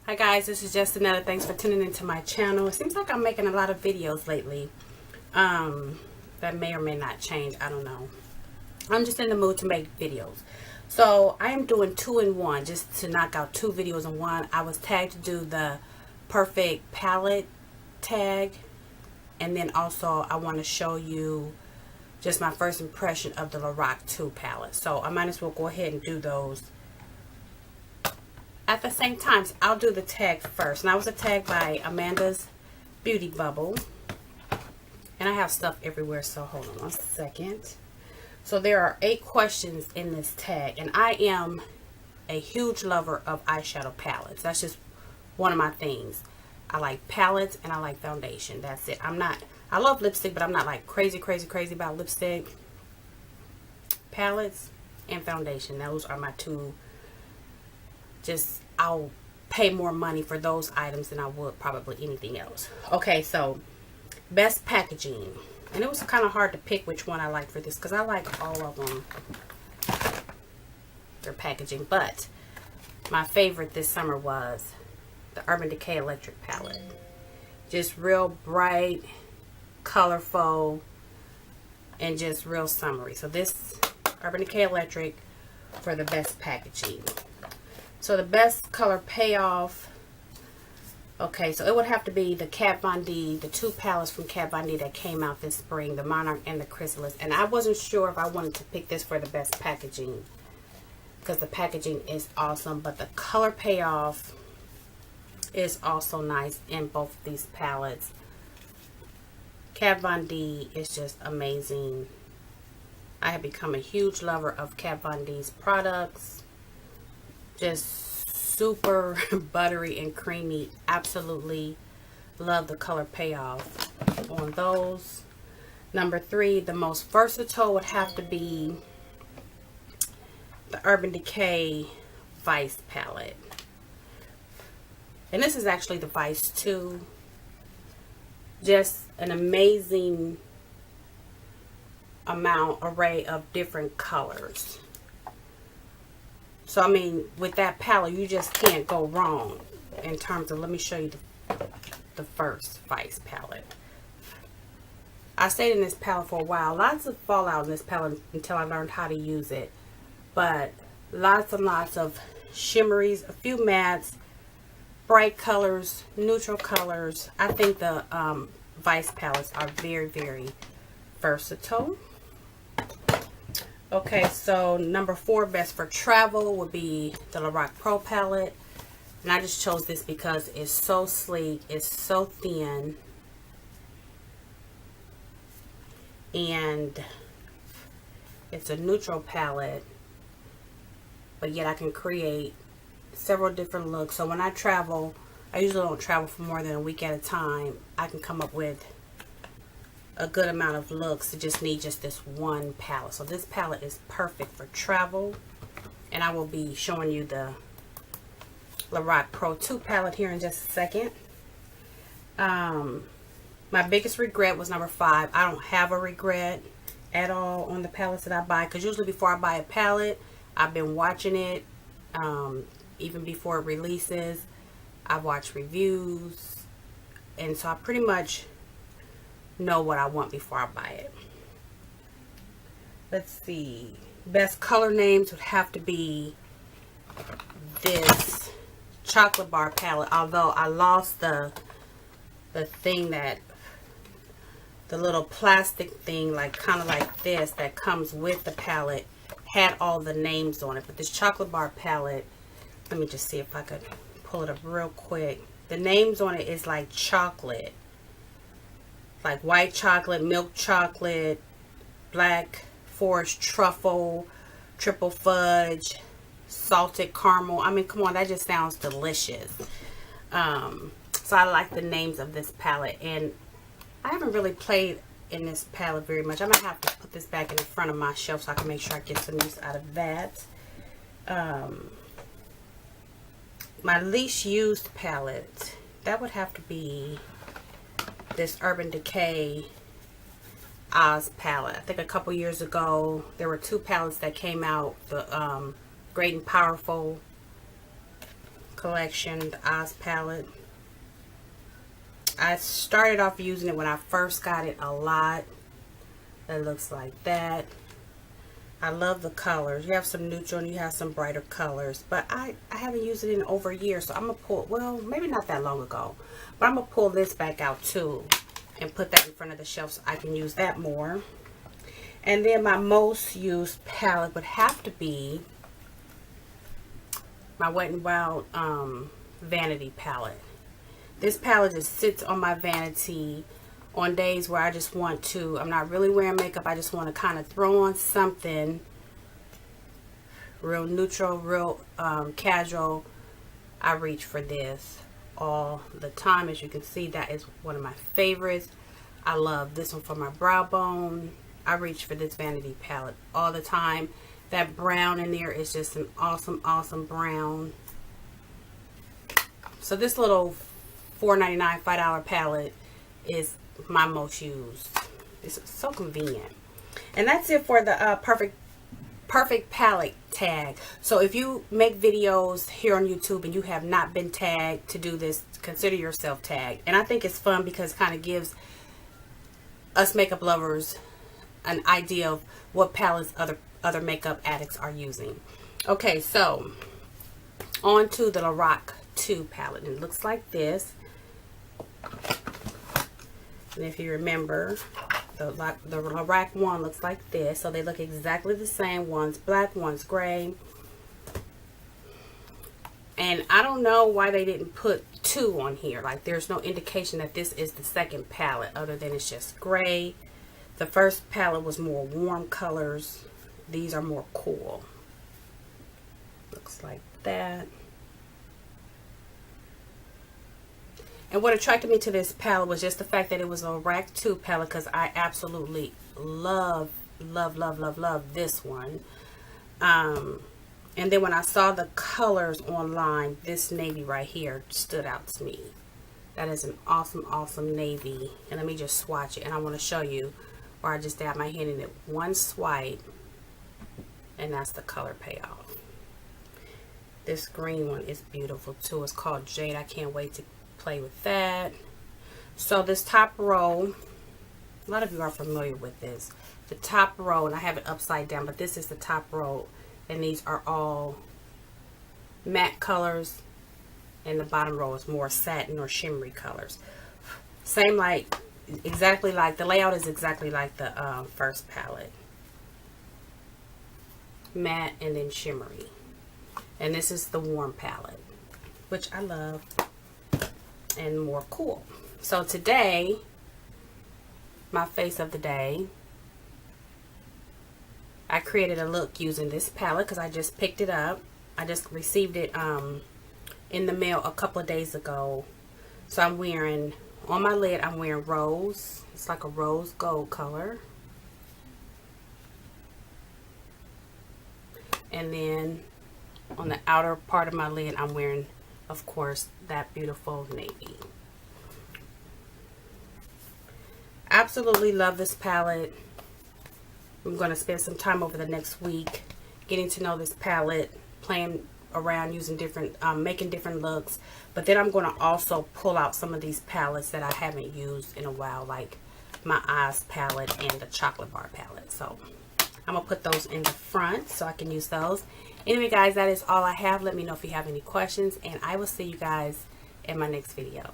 Hi guys, this is just another. Thanks for tuning into my channel. It seems like I'm making a lot of videos lately. That may or may not change. I don't know. I'm just in the mood to make videos. So I am doing 2-in-1 just to knock out 2 videos in one. I was tagged to do the perfect palette tag, and then also I want to show you just my first impression of the Lorac 2 palette. So I might as well go ahead and do those at the same time. So I'll do the tag first. And I was tagged by Amanda's Beauty Bubble. And I have stuff everywhere, so hold on one second. So there are 8 questions in this tag. And I am a huge lover of eyeshadow palettes. That's just one of my things. I like palettes and I like foundation. That's it. I love lipstick, but I'm not like crazy about lipstick. Palettes and foundation. Those are my two. Just, I'll pay more money for those items than I would probably anything else. Okay, so best packaging. And it was kind of hard to pick which one I like for this because I like all of them, their packaging. But my favorite this summer was the Urban Decay Electric palette. Just real bright, colorful, and just real summery. So this Urban Decay Electric for the best packaging. So the best color payoff, okay, so it would have to be the Kat Von D, the 2 palettes from Kat Von D that came out this spring, the Monarch and the Chrysalis. And I wasn't sure if I wanted to pick this for the best packaging because the packaging is awesome, but the color payoff is also nice in both of these palettes. Kat Von D is just amazing. I have become a huge lover of Kat Von D's products. Just super buttery and creamy. Absolutely love the color payoff on those. Number 3, the most versatile would have to be the Urban Decay Vice palette. And this is actually the Vice 2. Just an amazing array of different colors. So, I mean, with that palette, you just can't go wrong in terms of, let me show you the first Vice palette. I stayed in this palette for a while. Lots of fallout in this palette until I learned how to use it. But lots and lots of shimmeries, a few mattes, bright colors, neutral colors. I think the Vice palettes are very versatile. Okay, so number 4, best for travel, would be the Lorac Pro palette. And I just chose this because it's so sleek, it's so thin, and it's a neutral palette, but yet I can create several different looks. So when I travel, I usually don't travel for more than a week at a time. I can come up with a good amount of looks to just need just this one palette. So this palette is perfect for travel, and I will be showing you the Lorac Pro 2 palette here in just a second. My biggest regret was number 5. I don't have a regret at all on the palettes that I buy, because usually before I buy a palette, I've been watching it even before it releases. I watch reviews, and so I pretty much know what I want before I buy it. Let's see. Best color names would have to be this chocolate bar palette. Although I lost the thing that, the little plastic thing, like kind of like this, that comes with the palette, had all the names on it. But this chocolate bar palette, let me just see if I could pull it up real quick. The names on it is like chocolate. Like white chocolate, milk chocolate, black forest truffle, triple fudge, salted caramel. I mean, come on, that just sounds delicious. So I like the names of this palette, and I haven't really played in this palette very much. I might have to put this back in the front of my shelf so I can make sure I get some use out of that. My least used palette, that would have to be this Urban Decay Oz palette. I think a couple years ago there were 2 palettes that came out, the Great and Powerful collection, the Oz palette. I started off using it when I first got it a lot. It looks like that. I love the colors. You have some neutral and you have some brighter colors, but I haven't used it in over a year, so I'm gonna pull, well, maybe not that long ago, but I'm gonna pull this back out too and put that in front of the shelf so I can use that more. And then my most used palette would have to be my Wet n Wild Vanity palette. This palette just sits on my vanity on days where I just want to, I'm not really wearing makeup, I just want to kind of throw on something real neutral, real casual. I reach for this all the time. As you can see, that is one of my favorites. I love this one for my brow bone. I reach for this vanity palette all the time. That brown in there is just an awesome, awesome brown. So this little $4.99, $5 palette is my most used. It's so convenient. And that's it for the perfect palette tag. So if you make videos here on YouTube and you have not been tagged to do this, consider yourself tagged. And I think it's fun because it kind of gives us makeup lovers an idea of what palettes other makeup addicts are using. Okay, so on to the Lorac 2 palette. It looks like this. And if you remember, the Lorac 1 looks like this. So they look exactly the same. One's black, one's gray. And I don't know why they didn't put 2 on here. Like, there's no indication that this is the second palette other than it's just gray. The first palette was more warm colors. These are more cool. Looks like that. And what attracted me to this palette was just the fact that it was a Lorac 2 palette, because I absolutely love this one. And then when I saw the colors online, this navy right here stood out to me. That is an awesome, awesome navy. And let me just swatch it. And I want to show you where I just dab my hand in it. One swipe, and that's the color payoff. This green one is beautiful too. It's called Jade. I can't wait to play with that. So this top row, a lot of you are familiar with this. The top row, and I have it upside down, but this is the top row, and these are all matte colors, and the bottom row is more satin or shimmery colors. Same, like, exactly like, the layout is exactly like the first palette. Matte and then shimmery. And this is the warm palette, which I love, and more cool. So today, my face of the day, I created a look using this palette because I just picked it up. I just received it in the mail a couple of days ago. So I'm wearing, on my lid, I'm wearing rose. It's like a rose gold color. And then on the outer part of my lid, I'm wearing, of course, that beautiful navy. Absolutely love this palette. I'm going to spend some time over the next week getting to know this palette, playing around, using different, making different looks. But then I'm going to also pull out some of these palettes that I haven't used in a while, like my Eyes palette and the Chocolate Bar palette. So I'm going to put those in the front so I can use those. Anyway, guys, that is all I have. Let me know if you have any questions, and I will see you guys in my next video.